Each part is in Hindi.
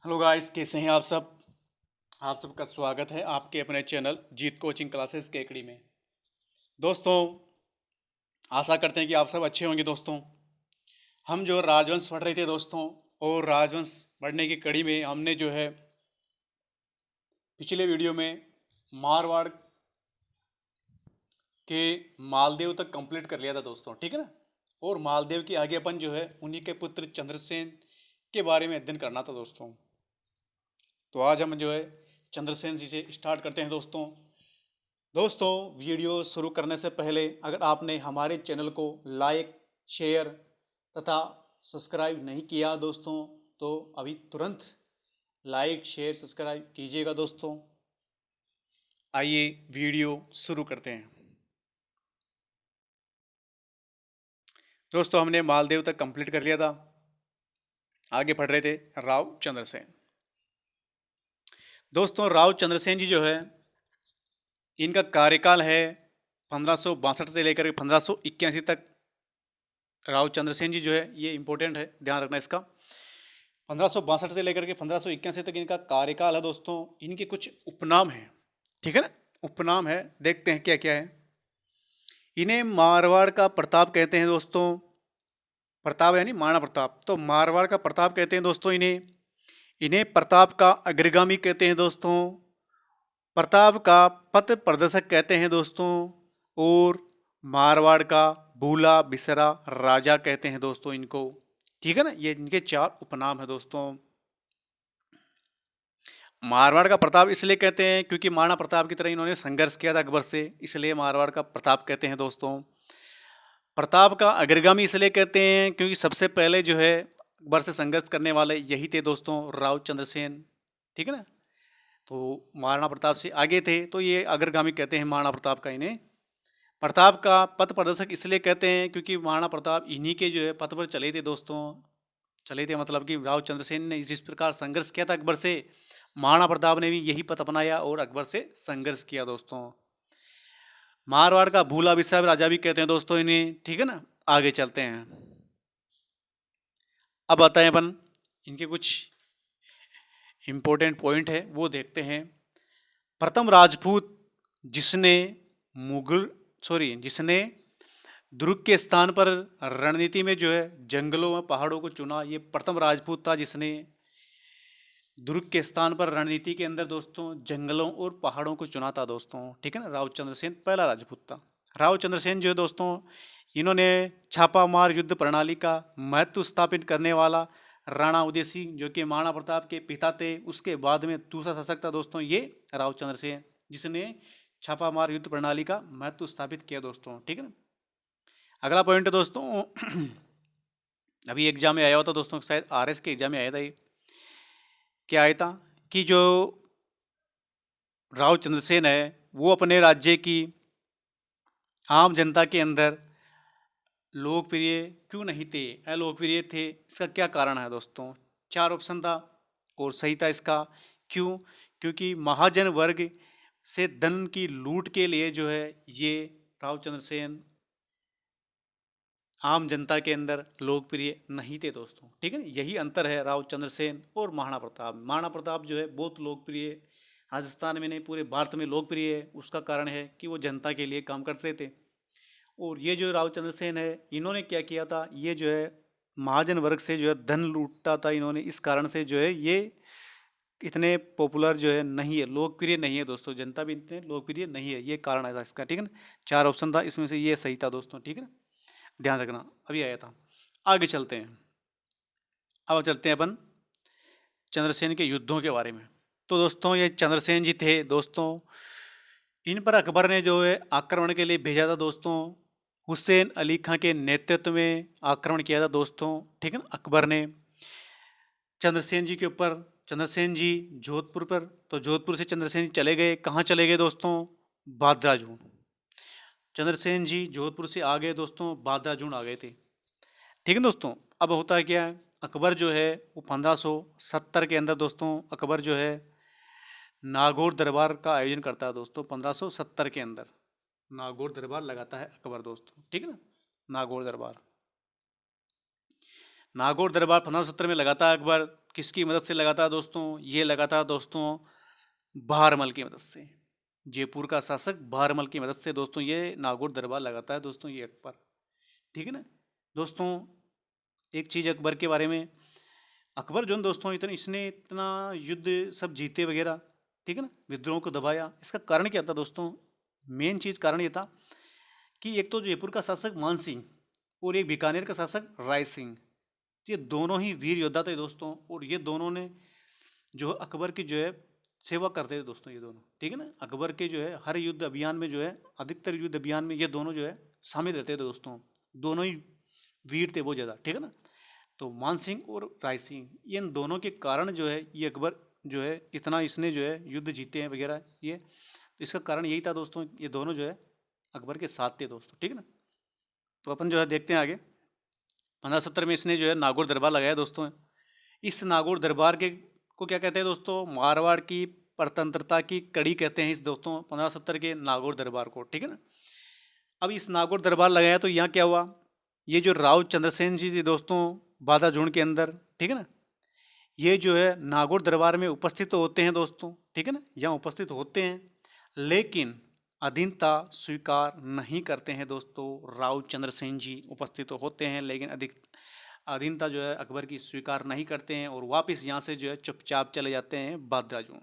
हेलो गाइस, कैसे हैं आप सब। आप सबका स्वागत है आपके अपने चैनल जीत कोचिंग क्लासेस के एकेडमी में। दोस्तों, आशा करते हैं कि आप सब अच्छे होंगे। दोस्तों, हम जो राजवंश पढ़ रहे थे दोस्तों, और राजवंश पढ़ने की कड़ी में हमने जो है पिछले वीडियो में मारवाड़ के मालदेव तक कंप्लीट कर लिया था दोस्तों, ठीक है ना। और मालदेव के आगे अपन जो है उन्हीं के पुत्र चंद्रसेन के बारे में अध्ययन करना था दोस्तों। तो आज हम जो है चंद्रसेन जी से स्टार्ट करते हैं दोस्तों। दोस्तों, वीडियो शुरू करने से पहले अगर आपने हमारे चैनल को लाइक, शेयर तथा सब्सक्राइब नहीं किया दोस्तों, तो अभी तुरंत लाइक, शेयर, सब्सक्राइब कीजिएगा दोस्तों। आइए वीडियो शुरू करते हैं। दोस्तों, हमने मालदेव तक कंप्लीट कर लिया था। आगे पढ़ रहे थे राव चंद्रसेन। दोस्तों, राव चंद्रसेन जी जो है, इनका कार्यकाल है 1562 से लेकर 1581 तक। राव चंद्रसेन जी जो है, ये इंपॉर्टेंट है, ध्यान रखना इसका। 1562 से लेकर के 1581 तक इनका कार्यकाल है दोस्तों। इनके कुछ उपनाम हैं, ठीक है ना। उपनाम है, देखते हैं क्या क्या है। इन्हें मारवाड़ का प्रताप कहते हैं दोस्तों। प्रताप यानी महाराणा प्रताप, तो मारवाड़ का प्रताप कहते हैं दोस्तों इन्हें। इन्हें प्रताप का अग्रगामी कहते हैं दोस्तों। प्रताप का पथ प्रदर्शक कहते हैं दोस्तों। और मारवाड़ का भूला बिसरा राजा कहते हैं दोस्तों इनको, ठीक है ना। ये इनके चार उपनाम है दोस्तों। मारवाड़ का प्रताप इसलिए कहते हैं क्योंकि महाराणा प्रताप की तरह इन्होंने संघर्ष किया था अकबर से, इसलिए मारवाड़ का प्रताप कहते हैं दोस्तों। प्रताप का अग्रगामी इसलिए कहते हैं क्योंकि सबसे पहले जो है अकबर से संघर्ष करने वाले यही थे दोस्तों, राव चंद्रसेन, ठीक है ना। तो महाराणा प्रताप से आगे थे, तो ये अग्रगामी कहते हैं महाराणा प्रताप का इन्हें। प्रताप का पथ प्रदर्शक इसलिए कहते हैं क्योंकि महाराणा प्रताप इन्हीं के जो है पथ पर चले थे दोस्तों। चले थे मतलब कि राव चंद्रसेन ने जिस प्रकार संघर्ष किया था अकबर से, महाराणा प्रताप ने भी यही पथ अपनाया और अकबर से संघर्ष किया दोस्तों। मारवाड़ का भूला बिसरा राजा भी कहते हैं दोस्तों इन्हें, ठीक है ना। आगे चलते हैं, अब आता है अपन इनके कुछ इंपॉर्टेंट पॉइंट है वो देखते हैं। प्रथम राजपूत जिसने जिसने दुर्ग के स्थान पर रणनीति में जो है जंगलों व पहाड़ों को चुना, ये प्रथम राजपूत था जिसने दुर्ग के स्थान पर रणनीति के अंदर दोस्तों जंगलों और पहाड़ों को चुना था दोस्तों, ठीक है ना। राव चंद्रसेन पहला राजपूत था। राव चंद्रसेन जो है दोस्तों, इन्होंने छापामार युद्ध प्रणाली का महत्व स्थापित करने वाला राणा उदय सिंह, जो कि महाराणा प्रताप के पिता थे, उसके बाद में दूसरा शासक था दोस्तों ये राव चंद्रसेन, जिसने छापामार युद्ध प्रणाली का महत्व स्थापित किया दोस्तों, ठीक है ना। अगला पॉइंट है दोस्तों, अभी एग्जाम में आया हुआ था दोस्तों, शायद आरएस के एग्जाम में आया था ये। क्या आया था कि जो राव चंद्रसेन है वो अपने राज्य की आम जनता के अंदर लोकप्रिय क्यों नहीं थे, अलोकप्रिय थे। इसका क्या कारण है दोस्तों। चार ऑप्शन था और सही था इसका। क्यों? क्योंकि महाजन वर्ग से धन की लूट के लिए जो है ये राव चंद्रसेन आम जनता के अंदर लोकप्रिय नहीं थे दोस्तों, ठीक है ना। यही अंतर है राव चंद्रसेन और महाराणा प्रताप। महाराणा प्रताप जो है बहुत लोकप्रिय, राजस्थान में नहीं पूरे भारत में लोकप्रिय है। उसका कारण है कि वो जनता के लिए काम करते थे। और ये जो राव चंद्रसेन है, इन्होंने क्या किया था, ये जो है महाजन वर्ग से जो है धन लूटता था इन्होंने, इस कारण से जो है ये इतने पॉपुलर जो है नहीं है, लोकप्रिय नहीं है दोस्तों, जनता भी इतने लोकप्रिय नहीं है, ये कारण है इसका, ठीक है ना। चार ऑप्शन था, इसमें से ये सही था दोस्तों, ठीक है ना, ध्यान रखना, अभी आया था। आगे चलते हैं, अब चलते हैं अपन चंद्रसेन के युद्धों के बारे में। तो दोस्तों, ये चंद्रसेन जी थे दोस्तों, इन पर अकबर ने जो है आक्रमण के लिए भेजा था दोस्तों। हुसैन अली खां के नेतृत्व में आक्रमण किया था दोस्तों, ठीक है ना, अकबर ने चंद्रसेन जी के ऊपर। चंद्रसेन जी जोधपुर पर, तो जोधपुर से चंद्रसेन जी चले गए, कहाँ चले गए दोस्तों, बादराजून। चंद्रसेन जी जोधपुर से आ गए दोस्तों, बादराजून आ गए थे, ठीक है दोस्तों। अब होता है क्या, अकबर जो है वो 1570 के अंदर दोस्तों अकबर जो है नागौर दरबार का आयोजन करता है दोस्तों। 1570 के अंदर नागौर दरबार लगाता है अकबर दोस्तों, ठीक है ना। नागौर दरबार 1570 में लगाता है अकबर, किसकी मदद से लगा था दोस्तों? ये लगा था दोस्तों बहारमल की मदद से। जयपुर का शासक बहारमल की मदद से दोस्तों ये नागौर दरबार लगाता है दोस्तों ये अकबर। ठीक है ना दोस्तों। एक चीज़ अकबर के बारे में, अकबर जो है दोस्तों इसने इतना युद्ध सब जीते वगैरह, ठीक है ना, विद्रोह को दबाया। इसका कारण क्या था दोस्तों? मेन चीज़ कारण ये था कि एक तो जयपुर का शासक मान सिंह और एक बीकानेर का शासक राय सिंह, ये दोनों ही वीर योद्धा थे दोस्तों। और ये दोनों ने जो अकबर की जो है सेवा करते थे दोस्तों ये दोनों। ठीक है ना, अकबर के जो है हर युद्ध अभियान में जो है, अधिकतर युद्ध अभियान में ये दोनों जो है शामिल रहते थे दोस्तों। दोनों ही वीर थे बहुत ज़्यादा। ठीक है ना, तो मान सिंह और राय सिंह, इन दोनों के कारण जो है ये अकबर जो है इतना इसने जो है युद्ध जीते हैं वगैरह ये। तो इसका कारण यही था दोस्तों, ये दोनों जो है अकबर के साथ थे दोस्तों। ठीक है ना, तो अपन जो है देखते हैं आगे। 1570 में इसने जो है नागौर दरबार लगाया दोस्तों। इस नागौर दरबार के को क्या कहते हैं दोस्तों? मारवाड़ की स्वतंत्रता की कड़ी कहते हैं इस दोस्तों 1570 के नागौर दरबार को। ठीक है ना, अब इस नागौर दरबार लगाया तो यहाँ क्या हुआ, ये जो राव चंद्रसेन जी दोस्तों बादाजून के अंदर, ठीक है ना, ये जो है नागौर दरबार में उपस्थित तो होते हैं दोस्तों। ठीक है ना, यहाँ उपस्थित होते हैं, लेकिन अधीनता स्वीकार नहीं करते हैं दोस्तों। राव चंद्रसेन जी उपस्थित तो होते हैं लेकिन अधीनता जो है अकबर की स्वीकार नहीं करते हैं और वापस यहाँ से जो है चुपचाप चले जाते हैं बादाजून।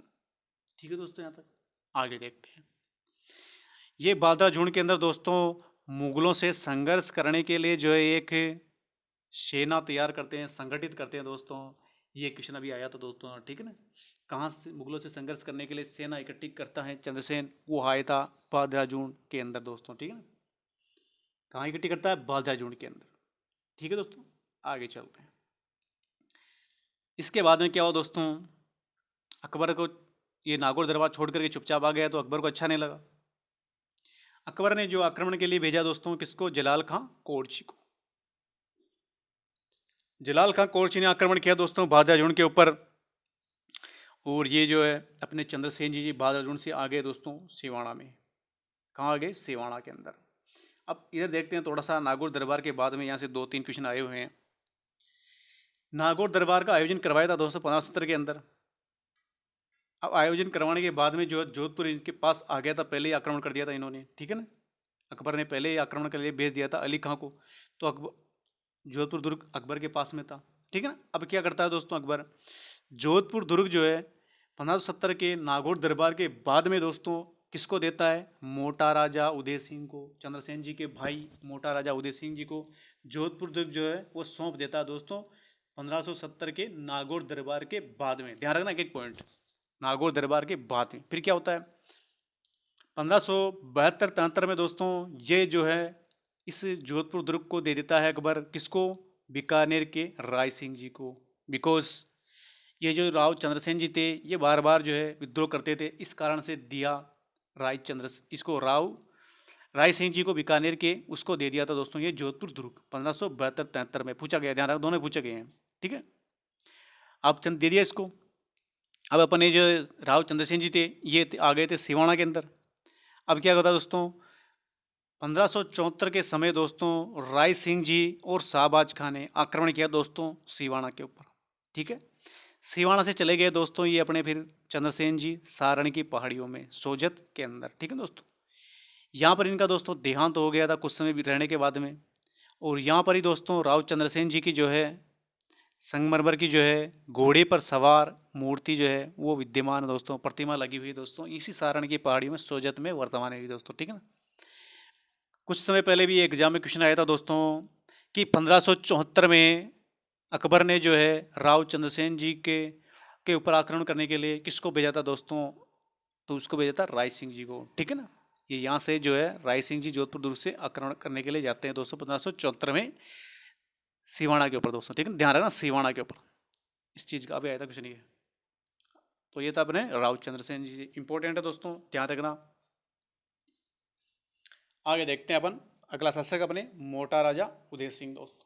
ठीक है दोस्तों, यहाँ तक आगे देखते हैं। ये बादाजून के अंदर दोस्तों मुगलों से संघर्ष करने के लिए जो है एक सेना तैयार करते हैं, संगठित करते हैं दोस्तों। ये क्वेश्चन अभी आया था दोस्तों। ठीक है ना, कहाँ से मुगलों से संघर्ष करने के लिए सेना इकट्ठी करता है चंद्रसेन? वो आया था बादाजून के अंदर दोस्तों। ठीक है ना, कहाँ इकट्ठी करता है? बादाजून के अंदर। ठीक है दोस्तों, आगे चलते हैं। इसके बाद में क्या हुआ दोस्तों? अकबर को ये नागौर दरबार छोड़ करके चुपचाप आ गया तो अकबर को अच्छा नहीं लगा। अकबर ने जो आक्रमण के लिए भेजा दोस्तों किसको? जलाल खां कोरची को। जलाल खां कोरची ने आक्रमण किया दोस्तों बादाजून के ऊपर। और ये जो है अपने चंद्रसेन जी बादाजून से आ गए दोस्तों सिवाड़ा में। कहाँ आ गए? सिवाड़ा के अंदर। अब इधर देखते हैं थोड़ा सा नागौर दरबार के बाद में, यहाँ से 2-3 क्वेश्चन आए हुए हैं। नागौर दरबार का आयोजन करवाया था दोस्तों 1570 के अंदर। अब आयोजन करवाने के बाद में जो है जोधपुर इनके पास आ गया था, पहले ही आक्रमण कर दिया था इन्होंने। ठीक है ना, अकबर ने पहले ही आक्रमण के लिए भेज दिया था अली खां को, तो जोधपुर दुर्ग अकबर के पास में था। ठीक है ना, अब क्या करता है दोस्तों अकबर? जोधपुर दुर्ग जो है 1570 के नागौर दरबार के बाद में दोस्तों किसको देता है? मोटा राजा उदय सिंह को, चंद्रसेन जी के भाई मोटा राजा उदय सिंह जी को जोधपुर दुर्ग जो है वो सौंप देता है दोस्तों 1570 के नागौर दरबार के बाद में। ध्यान रखना एक पॉइंट, नागौर दरबार के बाद में फिर क्या होता है? 1572-73 में दोस्तों ये जो है इस जोधपुर दुर्ग को दे देता है अकबर, किसको? बीकानेर के राय सिंह जी को। बिकॉज ये जो राव चंद्रसेन जी थे ये बार बार जो है विद्रोह करते थे, इस कारण से दिया इसको राव राय सिंह जी को बीकानेर के उसको दे दिया था दोस्तों ये जोधपुर दुर्ग 1572-73 में। पूछा गया, ध्यान रखना दोनों पूछे गए हैं। ठीक है, आप चंद दे दिया इसको। अब अपने जो राव चंद्रसेन जी थे ये आ गए थे सिवाड़ा के अंदर। अब क्या होता दोस्तों 1574 के समय दोस्तों राय सिंह जी और शाहबाज खां ने आक्रमण किया दोस्तों सिवाड़ा के ऊपर। ठीक है, सिवाड़ा से चले गए दोस्तों ये अपने फिर चंद्रसेन जी सारण की पहाड़ियों में सोजत के अंदर। ठीक है दोस्तों, यहाँ पर इनका दोस्तों देहांत हो गया था कुछ समय रहने के बाद में। और यहाँ पर ही दोस्तों राव चंद्रसेन जी की जो है संगमरमर की जो है घोड़े पर सवार मूर्ति जो है वो विद्यमान है दोस्तों, प्रतिमा लगी हुई है दोस्तों इसी सारण की पहाड़ियों में सोजत में वर्तमान है दोस्तों। ठीक है ना, कुछ समय पहले भी एग्जाम में क्वेश्चन आया था दोस्तों कि 1574 में अकबर ने जो है राव चंद्रसेन जी के ऊपर आक्रमण करने के लिए किसको भेजा था दोस्तों? तो उसको भेजा था राय सिंह जी को। ठीक है ना, ये यहाँ से जो है राय सिंह जी जोधपुर दुर्ग से आक्रमण करने के लिए जाते हैं दोस्तों 1574 में सिवाड़ा के ऊपर दोस्तों। ठीक है, ध्यान रखना सिवाड़ा के ऊपर इस चीज़ का अभी आया था क्वेश्चन ये। तो ये था अपने राव चंद्रसेन जी, इंपॉर्टेंट है दोस्तों, ध्यान रखना। आगे देखते हैं अपन अगला शासक अपने मोटा राजा उदय सिंह दोस्तों।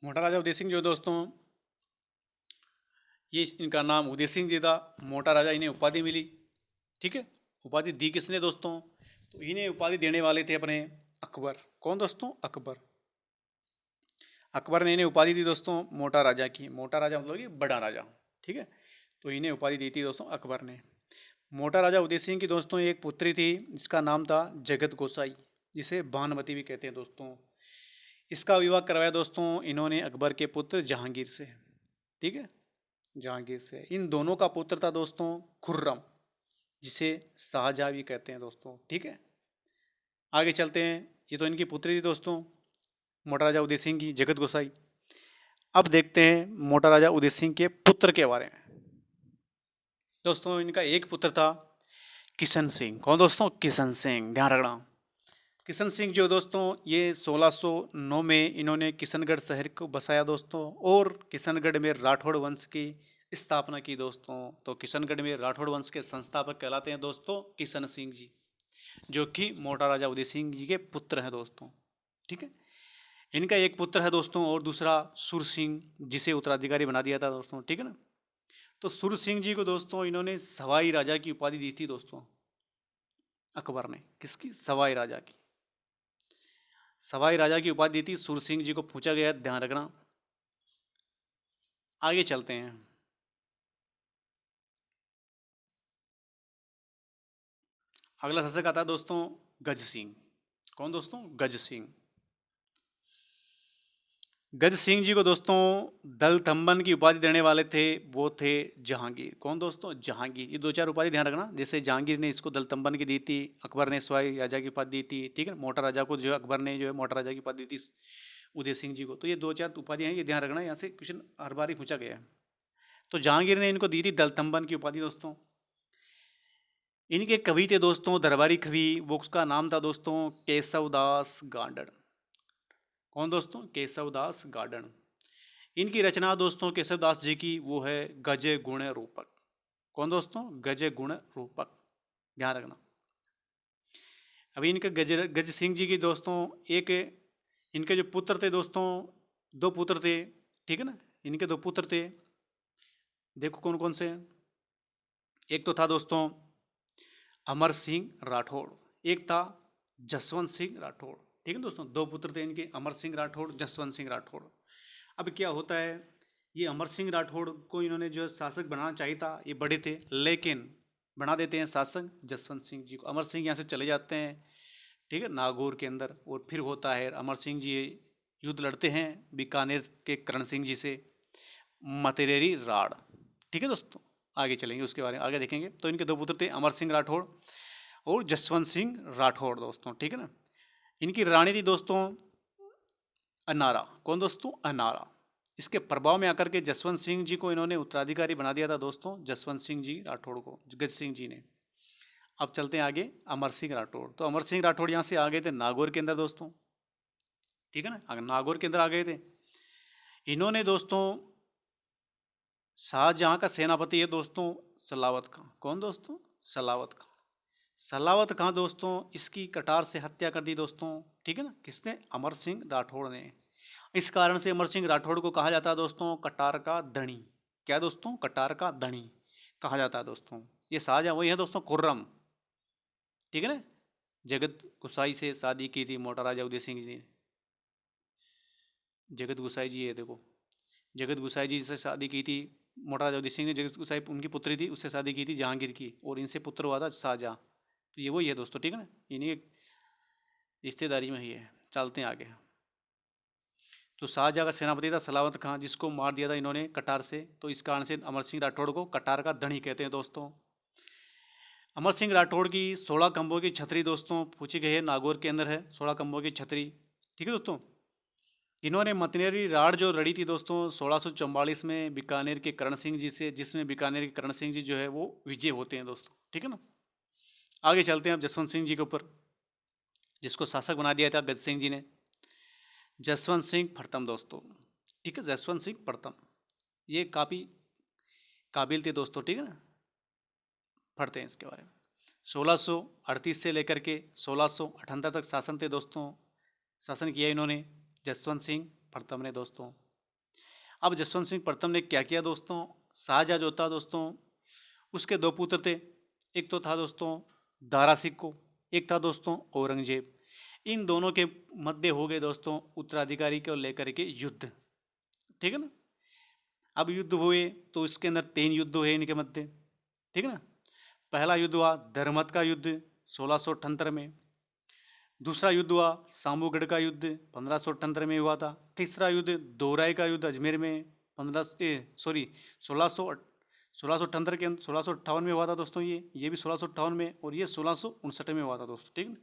मोटा राजा उदय सिंह जो दोस्तों ये इनका नाम उदय सिंह जी था, मोटा राजा इन्हें उपाधि मिली। ठीक है, उपाधि दी किसने दोस्तों? तो इन्हें उपाधि देने वाले थे अपने अकबर। कौन दोस्तों? अकबर। अकबर ने इन्हें उपाधि दी दोस्तों मोटा राजा की। मोटा राजा मतलब कि बड़ा राजा, ठीक है। तो इन्हें उपाधि दी थी दोस्तों अकबर ने। मोटा राजा उदय सिंह की दोस्तों एक पुत्री थी जिसका नाम था जगत गोसाई, जिसे भानुमति भी कहते हैं दोस्तों। इसका विवाह करवाया दोस्तों इन्होंने अकबर के पुत्र जहांगीर से, ठीक है, जहांगीर से। इन दोनों का पुत्र था दोस्तों खुर्रम, जिसे शाहजहां भी कहते हैं दोस्तों, ठीक है। आगे चलते हैं। ये तो इनकी पुत्री थी दोस्तों मोटा राजा उदय सिंह की, जगत गोसाई। अब देखते हैं मोटा राजा उदय सिंह के पुत्र के बारे में। दोस्तों इनका एक पुत्र था किशन सिंह। कौन दोस्तों? किशन सिंह, ध्यान रखना। किशन सिंह जो दोस्तों ये 1609 में इन्होंने किशनगढ़ शहर को बसाया दोस्तों, और किशनगढ़ में राठौड़ वंश की स्थापना की दोस्तों। तो किशनगढ़ में राठौड़ वंश के संस्थापक कहलाते हैं दोस्तों किशन सिंह जी, जो कि मोटा राजा उदय सिंह जी के पुत्र हैं दोस्तों, ठीक है। इनका एक पुत्र है दोस्तों और दूसरा सुर सिंह, जिसे उत्तराधिकारी बना दिया था दोस्तों, ठीक है ना। तो सुर सिंह जी को दोस्तों इन्होंने सवाई राजा की उपाधि दी थी दोस्तों अकबर ने। किसकी? सवाई राजा की। सवाई राजा की उपाधि दी थी सुर सिंह जी को, पूछा गया, ध्यान रखना। आगे चलते हैं। अगला शासक आता है दोस्तों गज सिंह। कौन दोस्तों? गज सिंह। गज सिंह जी को दोस्तों दलतंबन की उपाधि देने वाले थे, वो थे जहांगीर। कौन दोस्तों? जहांगीर। ये दो चार उपाधि ध्यान रखना, जैसे जहांगीर ने इसको दलतंबन की दी थी, अकबर ने सवाई राजा की उपाधि दी थी, ठीक है। मोटा राजा को जो अकबर ने जो है मोटा राजा की उपाधि दी थी उदय सिंह जी को। तो ये दो चार उपाधि हैं, ये ध्यान रखना, यहाँ से क्वेश्चन हर बार ही पूछा गया है। तो जहांगीर ने इनको दी थी दलतंबन की उपाधि दोस्तों। इनके कवि थे दोस्तों दरबारी कवि, वो उसका नाम था दोस्तों केशवदास गार्डन। कौन दोस्तों? केशवदास गार्डन। इनकी रचना दोस्तों केशवदास जी की वो है गज गुण रूपक। कौन दोस्तों? गज गुण रूपक, ध्यान रखना। अभी इनके गज सिंह जी की दोस्तों एक इनके जो पुत्र थे दोस्तों, दो पुत्र थे, ठीक है ना। इनके दो पुत्र थे, देखो कौन कौन से हैं। एक तो था दोस्तों अमर सिंह राठौड़, एक था जसवंत सिंह राठौड़, ठीक है दोस्तों। दो पुत्र थे इनके, अमर सिंह राठौड़, जसवंत सिंह राठौड़। अब क्या होता है, ये अमर सिंह राठौड़ को इन्होंने जो शासक बनाना चाहिए था, ये बड़े थे, लेकिन बना देते हैं शासक जसवंत सिंह जी को। अमर सिंह यहाँ से चले जाते हैं, ठीक है, नागौर के अंदर। और फिर होता है अमर सिंह जी युद्ध लड़ते हैं बीकानेर के करण सिंह जी से, मतेरेरी राड़, ठीक है दोस्तों। आगे चलेंगे, उसके बारे में आगे देखेंगे। तो इनके दो पुत्र थे अमर सिंह राठौड़ और जसवंत सिंह राठौड़ दोस्तों, ठीक है ना। इनकी रानी थी दोस्तों अनारा। कौन दोस्तों? अनारा। इसके प्रभाव में आकर के जसवंत सिंह जी को इन्होंने उत्तराधिकारी बना दिया था दोस्तों, जसवंत सिंह जी राठौड़ को, गज सिंह जी ने। अब चलते हैं आगे अमर सिंह राठौड़। तो अमर सिंह राठौड़ यहाँ से आ गए थे नागौर के अंदर दोस्तों, ठीक है ना, नागौर के अंदर आ गए थे। इन्होंने दोस्तों शाहजहां का सेनापति है दोस्तों सलावत खां। कौन दोस्तों? सलावत खां। सलावत खां दोस्तों इसकी कटार से हत्या कर दी दोस्तों, ठीक है ना। किसने? अमर सिंह राठौड़ ने। इस कारण से अमर सिंह राठौड़ को कहा जाता है दोस्तों कटार का धनी। क्या दोस्तों? कटार का धनी कहा जाता है दोस्तों। ये शाहजहां वही है दोस्तों खुर्रम, ठीक है ना। जगत गुसाई से शादी की थी मोटा राजा उदय सिंह जी ने। जगत गुसाई जी है, देखो जगत गुसाई जी से शादी की थी मोटा राजा उदय सिंह ने। जगत गुसाई उनकी पुत्री थी, उससे शादी की थी जहांगीर की, और इनसे पुत्र हुआ था शाहजहां। तो ये वही है दोस्तों, ठीक है ना, इन्हीं रिश्तेदारी में ही है। चलते हैं आगे। तो शाहजहां का सेनापति था सलावत खां, जिसको मार दिया था इन्होंने कटार से। तो इस कारण से अमर सिंह राठौड़ को कटार का धनी कहते हैं दोस्तों। अमर सिंह राठौड़ की 16 खंभों की छतरी दोस्तों पूछी गई है, नागौर के अंदर है 16 खंभों की छतरी, ठीक है दोस्तों। इन्होंने मतनेरी राड़ जो लड़ी थी दोस्तों 1644 में बीकानेर के करण सिंह जी से, जिसमें बीकानेर के करण सिंह जी जो है वो विजय होते हैं दोस्तों, ठीक है ना। आगे चलते हैं अब जसवंत सिंह जी के ऊपर, जिसको शासक बना दिया था गज सिंह जी ने। जसवंत सिंह प्रथम दोस्तों, ठीक है, जसवंत सिंह प्रथम, ये काफ़ी काबिल थे दोस्तों, ठीक है ना। पढ़ते हैं इसके बारे में। 1638 से लेकर के 1678 तक शासन थे दोस्तों, शासन किया इन्होंने जसवंत सिंह प्रथम ने दोस्तों। अब जसवंत सिंह प्रथम ने क्या किया दोस्तों, शाहजहां जो था दोस्तों उसके दो पुत्र थे। एक तो था दोस्तों दारा सिकों, एक था दोस्तों औरंगजेब। इन दोनों के मध्य हो गए दोस्तों उत्तराधिकारी को लेकर के युद्ध, ठीक है ना। अब युद्ध हुए तो इसके अंदर 3 युद्ध हुए इनके मध्य, ठीक है ना। पहला युद्ध हुआ धर्मत का युद्ध 1678 में। दूसरा युद्ध हुआ सामूगढ़ का युद्ध 1578 में हुआ था। तीसरा युद्ध दोराई का युद्ध अजमेर में 1658 के 1658 में हुआ था दोस्तों। ये भी 1658 में, और ये 1659 में हुआ था दोस्तों, ठीक है।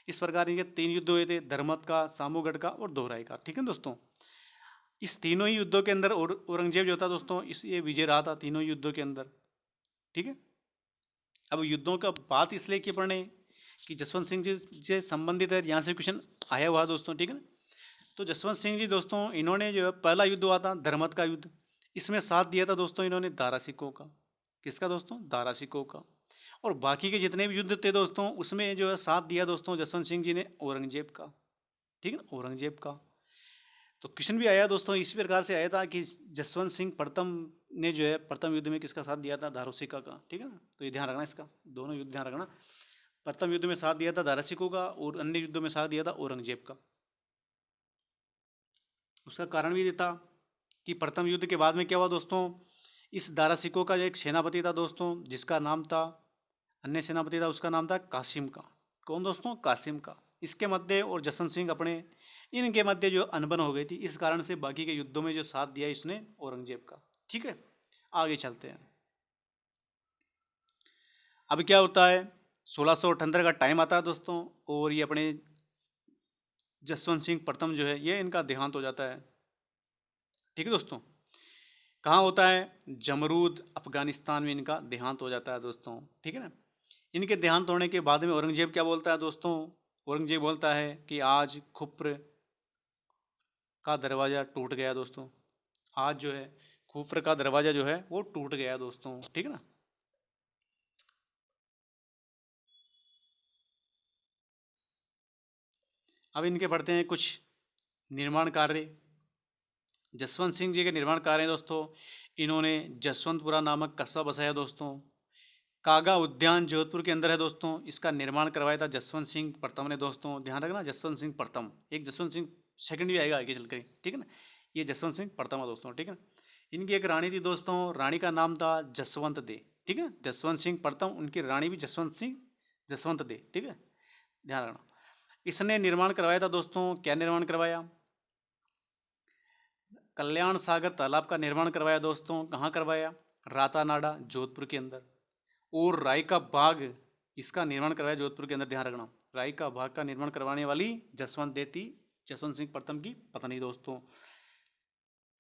इस प्रकार ये 3 युद्ध हुए थे, धर्मत का, सामूगढ़ का और दोराई का, ठीक है दोस्तों। इस तीनों ही युद्धों के अंदर औरंगजेब जो था दोस्तों, ये विजय रहा था तीनों युद्धों के अंदर, ठीक है। अब युद्धों का बात इसलिए क्यों पढ़ने कि जसवंत सिंह जी से संबंधित है, यहाँ से क्वेश्चन आया हुआ दोस्तों, ठीक है ना। तो जसवंत सिंह जी दोस्तों, इन्होंने जो है पहला युद्ध हुआ था धर्मत का युद्ध, इसमें साथ दिया था दोस्तों इन्होंने दारा सिकों का। किसका दोस्तों? दारा सिकों का। और बाकी के जितने भी युद्ध थे दोस्तों, उसमें जो है साथ दिया दोस्तों जसवंत सिंह जी ने औरंगजेब का, ठीक है ना, औरंगजेब का। तो क्वेश्चन भी आया दोस्तों, इसी प्रकार से आया था कि जसवंत सिंह प्रथम ने जो है प्रथम युद्ध में किसका साथ दिया था? दारूसिका का, ठीक है ना। तो ये ध्यान रखना, इसका दोनों युद्ध ध्यान रखना। प्रथम युद्ध में साथ दिया था दारासिकों का और अन्य युद्धों में साथ दिया था औरंगजेब का। उसका कारण भी ये था कि प्रथम युद्ध के बाद में क्या हुआ दोस्तों, इस दारासिकों का एक सेनापति था दोस्तों, जिसका नाम था, अन्य सेनापति था उसका नाम था कासिम का। कौन दोस्तों? कासिम का। इसके मध्य और जसवंत सिंह अपने, इनके मध्य जो अनबन हो गई थी, इस कारण से बाकी के युद्धों में जो साथ दिया इसने औरंगजेब का, ठीक है। आगे चलते हैं। अब क्या होता है, 1678 का टाइम आता है दोस्तों, और ये अपने जसवंत सिंह प्रथम जो है ये इनका देहांत हो जाता है, ठीक है दोस्तों। कहाँ होता है? जमरूद अफगानिस्तान में इनका देहांत हो जाता है दोस्तों, ठीक है ना। इनके देहांत होने के बाद में औरंगजेब क्या बोलता है दोस्तों? औरंगजेब बोलता है कि आज खुप्र का दरवाज़ा टूट गया दोस्तों, आज जो है खुप्र का दरवाज़ा जो है वो टूट गया दोस्तों, ठीक है ना। अब इनके पढ़ते हैं कुछ निर्माण कार्य। जसवंत सिंह जी के निर्माण कार्य हैं दोस्तों, इन्होंने जसवंतपुरा नामक कस्बा बसाया दोस्तों। कागा उद्यान जोधपुर के अंदर है दोस्तों, इसका निर्माण करवाया था जसवंत सिंह प्रथम ने दोस्तों, ध्यान रखना जसवंत सिंह प्रथम, एक जसवंत सिंह सेकंड भी आएगा आगे चलकर, ठीक है ना। ये जसवंत सिंह प्रथम है दोस्तों, ठीक है ना। इनकी एक रानी थी दोस्तों, रानी का नाम था जसवंत दे, ठीक है। जसवंत सिंह प्रथम, उनकी रानी भी जसवंत सिंह, जसवंत दे, ठीक है, ध्यान रखना। इसने निर्माण करवाया था दोस्तों, क्या निर्माण करवाया? कल्याण सागर तालाब का निर्माण करवाया दोस्तों। कहाँ करवाया? रातानाडा जोधपुर के अंदर। और राय का बाग, इसका निर्माण करवाया जोधपुर के अंदर, ध्यान रखना। राय का बाग का निर्माण करवाने वाली जसवंत देती, जसवंत सिंह प्रथम की पत्नी दोस्तों,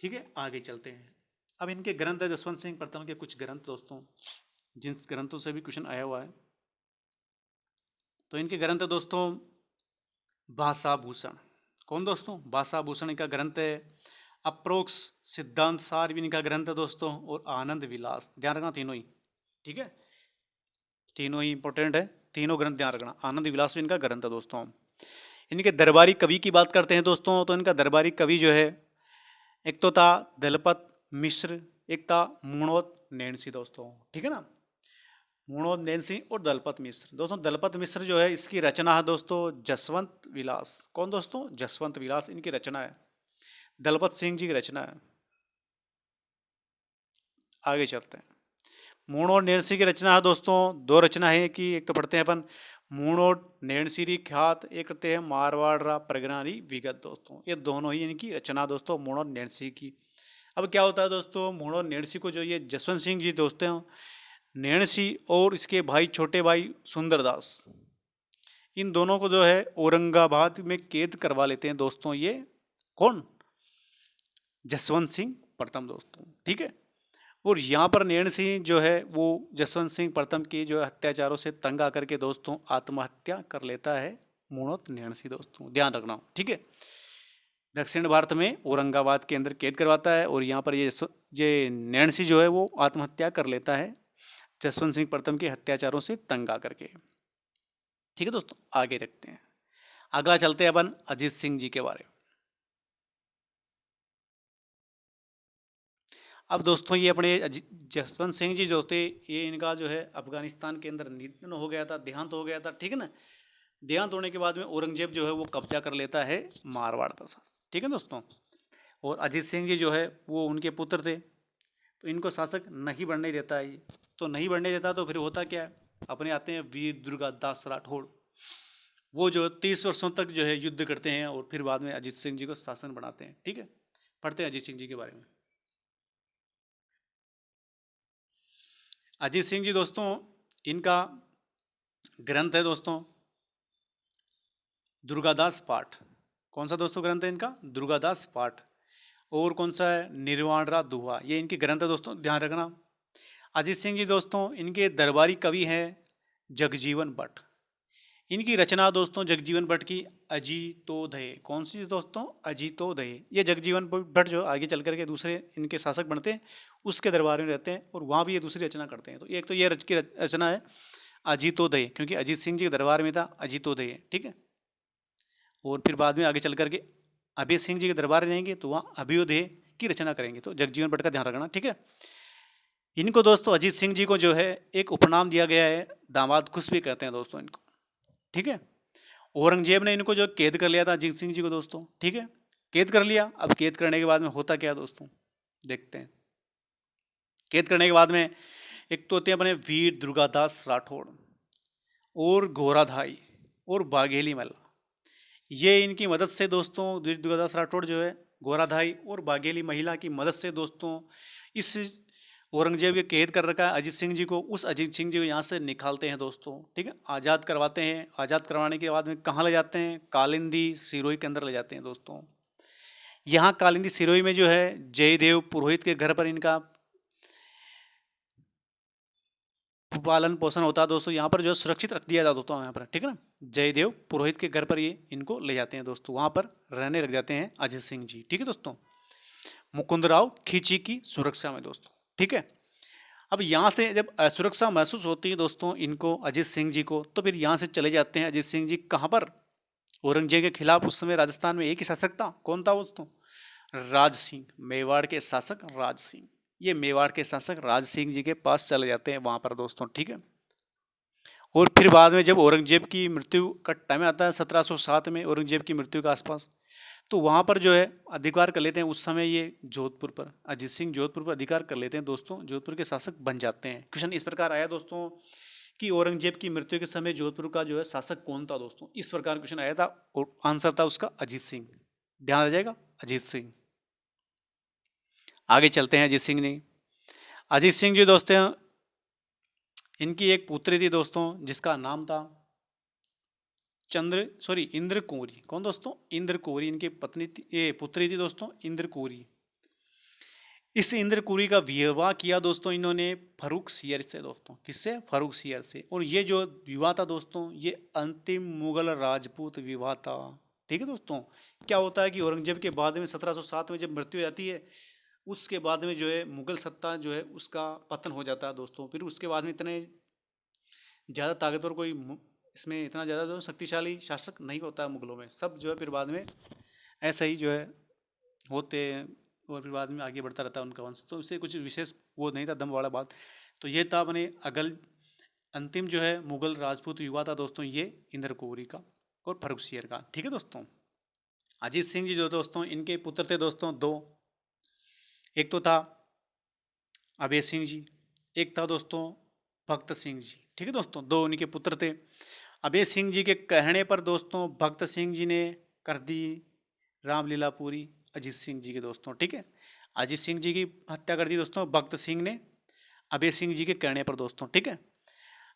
ठीक है। आगे चलते हैं। अब इनके ग्रंथ है जसवंत सिंह प्रथम के कुछ ग्रंथ दोस्तों, जिन ग्रंथों से भी क्वेश्चन आया हुआ है। तो इनके ग्रंथ है दोस्तों भाषा भूषण। कौन दोस्तों? भाषा भूषण का ग्रंथ है। अप्रोक्स सिद्धांत सार भी इनका ग्रंथ है दोस्तों, और आनंद विलास, ध्यान रखना तीनों ही, ठीक है, तीनों ही इंपॉर्टेंट है, तीनों ग्रंथ ध्यान रखना। आनंद विलास भी इनका ग्रंथ है दोस्तों। इनके दरबारी कवि की बात करते हैं दोस्तों, तो इनका दरबारी कवि जो है, एक तो था दलपत मिश्र, एक था मूणोत नैणसी दोस्तों, ठीक है ना। मूणोत नैणसी और दलपत मिश्र दोस्तों। दलपत मिश्र जो है, इसकी रचना है दोस्तों जसवंत विलास। कौन दोस्तों? जसवंत विलास इनकी रचना है, दलपत सिंह जी की रचना है। आगे चलते हैं। मूणोत नैणसी की रचना है दोस्तों, दो रचना है कि एक तो पढ़ते हैं अपन मूणोत नैणसी ख्यात, एक करते हैं मारवाड़ प्रगनारी विगत दोस्तों। ये दोनों ही इनकी रचना दोस्तों मूणोत नैणसी की। अब क्या होता है दोस्तों, मूणोत नैणसी को जो ये जसवंत सिंह जी दोस्तों नैणसी और इसके भाई छोटे भाई सुंदरदास, इन दोनों को जो है औरंगाबाद में कैद करवा लेते हैं दोस्तों, ये कौन? जसवंत सिंह प्रथम दोस्तों, ठीक है। और यहाँ पर नैण सिंह जो है वो जसवंत सिंह प्रथम की जो अत्याचारों से तंग आकर के दोस्तों आत्महत्या कर लेता है मूणोत नैणसी दोस्तों, ध्यान रखना, ठीक है। दक्षिण भारत में औरंगाबाद के अंदर कैद करवाता है, और यहाँ पर ये नैणसी जो है वो आत्महत्या कर लेता है जसवंत सिंह प्रथम के अत्याचारों से तंग आकर के, ठीक है दोस्तों। आगे रखते हैं, अगला चलते हैं अपन अजीत सिंह जी के बारे में। अब दोस्तों ये अपने जसवंत सिंह जी जो थे, ये इनका जो है अफगानिस्तान के अंदर निधन हो गया था, देहांत हो गया था, ठीक है ना। देहांत होने के बाद में औरंगजेब जो है वो कब्जा कर लेता है मारवाड़ पर। ठीक है दोस्तों। और अजीत सिंह जी जो है वो उनके पुत्र थे, तो इनको शासक नहीं बनने देता है ये। तो नहीं बनने देता तो फिर होता क्या है, अपने आते हैं वीर दुर्गादास राठौड़, वो जो 30 वर्षों तक जो है युद्ध करते हैं और फिर बाद में अजीत सिंह जी को शासन बनाते हैं। ठीक है, पढ़ते हैं अजीत सिंह जी के बारे में। अजीत सिंह जी दोस्तों, इनका ग्रंथ है दोस्तों दुर्गादास पाठ। कौन सा दोस्तों ग्रंथ है इनका? दुर्गादास पाठ। और कौन सा है? निर्वाणरा दुहा। ये इनके ग्रंथ है दोस्तों, ध्यान रखना। अजीत सिंह जी दोस्तों इनके दरबारी कवि हैं जगजीवन भट्ट। इनकी रचना दोस्तों जगजीवन भट्ट की अजीतोदय। कौन सी दोस्तों? अजीतोदय। ये जगजीवन भट्ट जो आगे चल करके दूसरे इनके शासक बनते हैं, उसके दरबार में रहते हैं और वहाँ भी ये दूसरी रचना करते हैं। तो एक तो ये रचना है अजीतोदय, क्योंकि अजीत सिंह जी के दरबार में था अजीतोदय। ठीक है। और फिर बाद में आगे चल करके अभय सिंह जी के दरबार रहेंगे तो वहाँ अभ्युदय की रचना करेंगे। तो जगजीवन भट्ट का ध्यान रखना। ठीक है। इनको दोस्तों अजीत सिंह जी को जो है एक उपनाम दिया गया है, दामाद खुश भी कहते हैं दोस्तों इनको। ठीक है। औरंगजेब ने इनको जो कैद कर लिया था अजीत सिंह जी को दोस्तों। ठीक है, कैद कर लिया। अब कैद करने के बाद में होता क्या दोस्तों, देखते हैं। कैद करने के बाद में एक तो होते हैं अपने वीर दुर्गादास राठौड़ और घोराधाई और बाघेली मल्ला। ये इनकी मदद से दोस्तों वीर दुर्गादास राठौड़ जो है घोराधाई और बाघेली महिला की मदद से दोस्तों इस औरंगजेब के कैद कर रखा है अजीत सिंह जी को, उस अजीत सिंह जी को यहाँ से निकालते हैं दोस्तों। ठीक है, आज़ाद करवाते हैं। आज़ाद करवाने के बाद में कहाँ ले जाते हैं? कालिंदी सिरोही के अंदर ले जाते हैं दोस्तों। यहाँ कालिंदी सिरोही में जो है जयदेव पुरोहित के घर पर इनका पालन पोषण होता है दोस्तों। यहाँ पर जो सुरक्षित रख दिया जाता दोस्तों यहाँ पर। ठीक है ना, जयदेव पुरोहित के घर पर ये इनको ले जाते हैं दोस्तों, वहाँ पर रहने लग जाते हैं अजीत सिंह जी। ठीक है दोस्तों, मुकुंदराव खींची की सुरक्षा में दोस्तों। ठीक है। अब यहाँ से जब असुरक्षा महसूस होती है दोस्तों इनको अजीत सिंह जी को, तो फिर यहाँ से चले जाते हैं अजीत सिंह जी कहाँ पर? औरंगजेब के खिलाफ उस समय राजस्थान में एक ही शासक था। कौन था दोस्तों? राज सिंह, मेवाड़ के शासक राज सिंह। ये मेवाड़ के शासक राज सिंह जी के पास चले जाते हैं वहाँ पर दोस्तों। ठीक है। और फिर बाद में जब औरंगजेब की मृत्यु का टाइम आता है 1707 में, औरंगजेब की मृत्यु के आसपास, तो वहाँ पर जो है अधिकार कर लेते हैं। उस समय ये जोधपुर पर, अजीत सिंह जोधपुर पर अधिकार कर लेते हैं दोस्तों, जोधपुर के शासक बन जाते हैं। क्वेश्चन इस प्रकार आया दोस्तों कि औरंगजेब की मृत्यु के समय जोधपुर का जो है शासक कौन था दोस्तों? इस प्रकार क्वेश्चन आया था और आंसर था उसका अजीत सिंह। ध्यान रह जाएगा, अजीत सिंह। आगे चलते हैं। अजीत सिंह ने, अजीत सिंह जी दोस्तों इनकी एक पुत्री थी दोस्तों जिसका नाम था इंद्र कुंवरी। कौन दोस्तों? इंद्र कुंवरी इनकी पत्नी थी, ये पुत्री थी दोस्तों इंद्र कुंवरी। इस इंद्र कुंवरी का विवाह किया दोस्तों इन्होंने फर्रुख सियर से दोस्तों। किससे? फर्रुख सियर से। और ये जो विवाह था दोस्तों ये अंतिम मुगल राजपूत विवाह था। ठीक है दोस्तों। क्या होता है कि औरंगजेब के बाद में 1707 में जब मृत्यु हो जाती है, उसके बाद में जो है मुगल सत्ता जो है उसका पतन हो जाता है दोस्तों। फिर उसके बाद में इतने ज़्यादा ताकतवर कोई इसमें इतना ज़्यादा जो शक्तिशाली शासक नहीं होता है मुगलों में। सब जो है फिर बाद में ऐसा ही जो है होते हैं और फिर बाद में आगे बढ़ता रहता है उनका वंश। तो इससे कुछ विशेष वो नहीं था, दम वाला बात। तो ये था अपने अंतिम जो है मुगल राजपूत युवा था दोस्तों ये इंद्र कुंवरी का और फर्रुख सियर का। ठीक है दोस्तों। अजीत सिंह जी जो दोस्तों इनके पुत्र थे दोस्तों दो। एक तो था अभय सिंह जी, एक था दोस्तों भगत सिंह जी। ठीक है दोस्तों, दो उनके पुत्र थे। अभय सिंह जी के कहने पर दोस्तों भगत सिंह जी ने कर दी रामलीला पूरी अजीत सिंह जी के दोस्तों। ठीक है, अजीत सिंह जी की हत्या कर दी दोस्तों भगत सिंह ने अभय सिंह जी के कहने पर दोस्तों। ठीक है,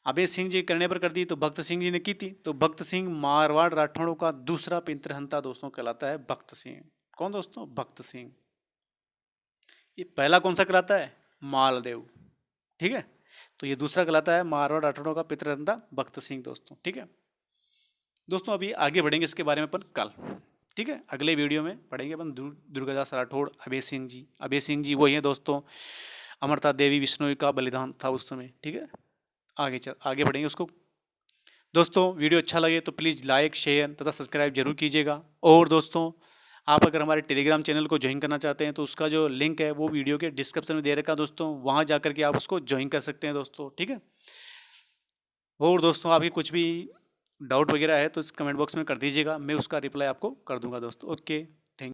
अभय सिंह जी के कहने पर कर दी तो भगत सिंह जी ने की थी। तो भगत सिंह मारवाड़ राठौड़ों का दूसरा पितृहंता दोस्तों कहलाता है भगत सिंह। कौन दोस्तों? भगत सिंह। ये पहला कौन सा कहलाता है? मालदेव। ठीक है, तो ये दूसरा कहलाता है मारवाड़ राठौड़ों का पितृहंता भगत सिंह दोस्तों। ठीक है दोस्तों, अभी आगे बढ़ेंगे इसके बारे में अपन कल। ठीक है, अगले वीडियो में पढ़ेंगे अपन दुर्गादास राठौड़, अभय सिंह जी। अभय सिंह जी वही हैं दोस्तों, अमरता देवी विश्नोई का बलिदान था उस समय। ठीक है, आगे बढ़ेंगे उसको। दोस्तों वीडियो अच्छा लगे तो प्लीज़ लाइक शेयर तथा सब्सक्राइब जरूर कीजिएगा। और दोस्तों आप अगर हमारे टेलीग्राम चैनल को ज्वाइन करना चाहते हैं तो उसका जो लिंक है वो वीडियो के डिस्क्रिप्शन में दे रखा है दोस्तों, वहाँ जा करके आप उसको ज्वाइन कर सकते हैं दोस्तों। ठीक है, और दोस्तों आपकी कुछ भी डाउट वगैरह है तो इस कमेंट बॉक्स में कर दीजिएगा, मैं उसका रिप्लाई आपको कर दूंगा दोस्तों। ओके।